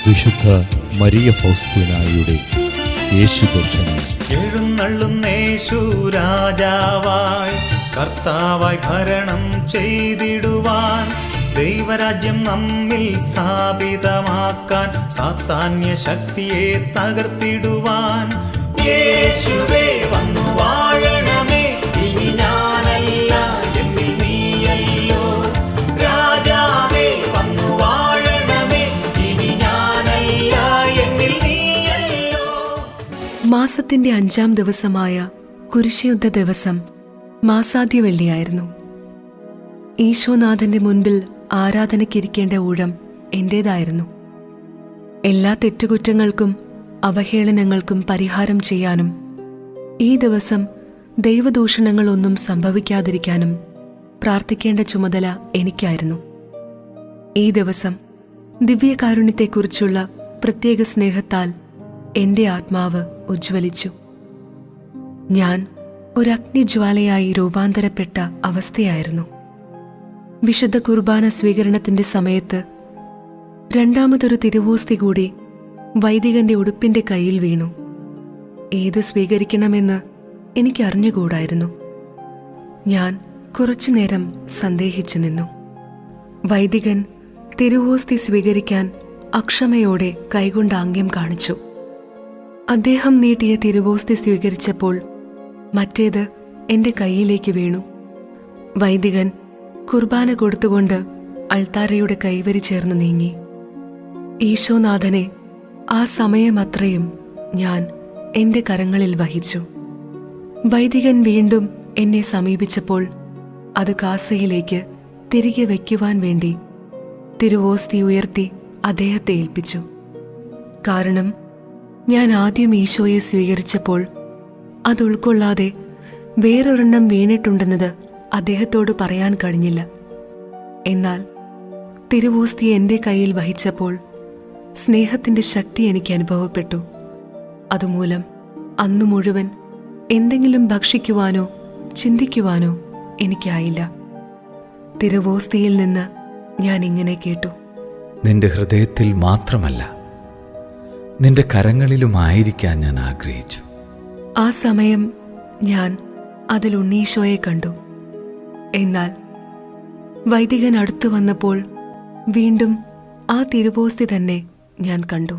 വിശുദ്ധ മരിയ ഫൗസ്തീനായുടെ യേശുദർശനം. എഴുന്നള്ളുന്നേശു രാജാവായി കർത്താവായി ഭരണം ചെയ്തിടുവാൻ, ദൈവരാജ്യം നമ്മിൽ സ്ഥാപിതമാക്കാൻ, സാത്താന്യ ശക്തിയെ തകർത്തിടുവാൻ. യേശുവേ വന്നു വാഴണമേ, ഇനി ഞാനല്ല എന്നിൽ നീയല്ലോ. രാജാവേ വന്നു വാഴണമേ, ഇനി ഞാനല്ല എന്നിൽ നീയല്ലോ. മാസത്തിന്റെ 5-ാം ദിവസമായ കുരിശുയുദ്ധ ദിവസം മാസാദ്യ വെള്ളിയായിരുന്നു. ഈശോനാഥന്റെ മുൻപിൽ ആരാധനയ്ക്കിരിക്കേണ്ട ഊഴം എന്റേതായിരുന്നു. എല്ലാ തെറ്റുകുറ്റങ്ങൾക്കും അവഹേളനങ്ങൾക്കും പരിഹാരം ചെയ്യാനും ഈ ദിവസം ദൈവദൂഷണങ്ങളൊന്നും സംഭവിക്കാതിരിക്കാനും പ്രാർത്ഥിക്കേണ്ട ചുമതല എനിക്കായിരുന്നു. ഈ ദിവസം ദിവ്യകാരുണ്യത്തെക്കുറിച്ചുള്ള പ്രത്യേക സ്നേഹത്താൽ എന്റെ ആത്മാവ് ഉജ്ജ്വലിച്ചു. ഞാൻ ഒരു അഗ്നിജ്വാലയായി രൂപാന്തരപ്പെട്ട അവസ്ഥയായിരുന്നു. വിശുദ്ധ കുർബാന സ്വീകരണത്തിന്റെ സമയത്ത് രണ്ടാമതൊരു തിരുവോസ്തി കൂടി വൈദികന്റെ ഉടുപ്പിന്റെ കയ്യിൽ വീണു. ഏത് സ്വീകരിക്കണമെന്ന് എനിക്കറിഞ്ഞുകൂടായിരുന്നു. ഞാൻ കുറച്ചുനേരം സന്ദേഹിച്ചു നിന്നു. വൈദികൻ തിരുവോസ്തി സ്വീകരിക്കാൻ അക്ഷമയോടെ കൈകൊണ്ട് ആംഗ്യം കാണിച്ചു. അദ്ദേഹം നീട്ടിയ തിരുവോസ്തി സ്വീകരിച്ചപ്പോൾ മറ്റേത് എന്റെ കൈയിലേക്ക് വീണു. വൈദികൻ കുർബാന കൊടുത്തുകൊണ്ട് അൾത്താരയുടെ കൈവരി ചേർന്ന് നീങ്ങി. ഈശോനാഥനെ ആ സമയമത്രയും ഞാൻ എന്റെ കരങ്ങളിൽ വഹിച്ചു. വൈദികൻ വീണ്ടും എന്നെ സമീപിച്ചപ്പോൾ അത് കാസയിലേക്ക് തിരികെ വയ്ക്കുവാൻ വേണ്ടി തിരുവോസ്തി ഉയർത്തി അദ്ദേഹത്തെ ഏൽപ്പിച്ചു. കാരണം ഞാൻ ആദ്യം ഈശോയെ സ്വീകരിച്ചപ്പോൾ അത് ഉൾക്കൊള്ളാതെ വേറൊരെണ്ണം വീണിട്ടുണ്ടെന്നത് അദ്ദേഹത്തോട് പറയാൻ കഴിഞ്ഞില്ല. എന്നാൽ തിരുവോസ്തി എന്റെ കയ്യിൽ വഹിച്ചപ്പോൾ സ്നേഹത്തിന്റെ ശക്തി എനിക്ക് അനുഭവപ്പെട്ടു. അതുമൂലം അന്നു മുഴുവൻ എന്തെങ്കിലും ഭക്ഷിക്കുവാനോ ചിന്തിക്കുവാനോ എനിക്കായില്ല. തിരുവോസ്തിയിൽ നിന്ന് ഞാൻ ഇങ്ങനെ കേട്ടു: നിന്റെ ഹൃദയത്തിൽ മാത്രമല്ല, നിന്റെ കരങ്ങളിലുമായിരിക്കാൻ ഞാൻ ആഗ്രഹിച്ചു. ആ സമയം ഞാൻ അതിൽ ഉണ്ണീശോയെ കണ്ടു. എന്നാൽ വൈദികൻ അടുത്തു വന്നപ്പോൾ വീണ്ടും ആ തിരുവോസ്തി തന്നെ ഞാൻ കണ്ടു.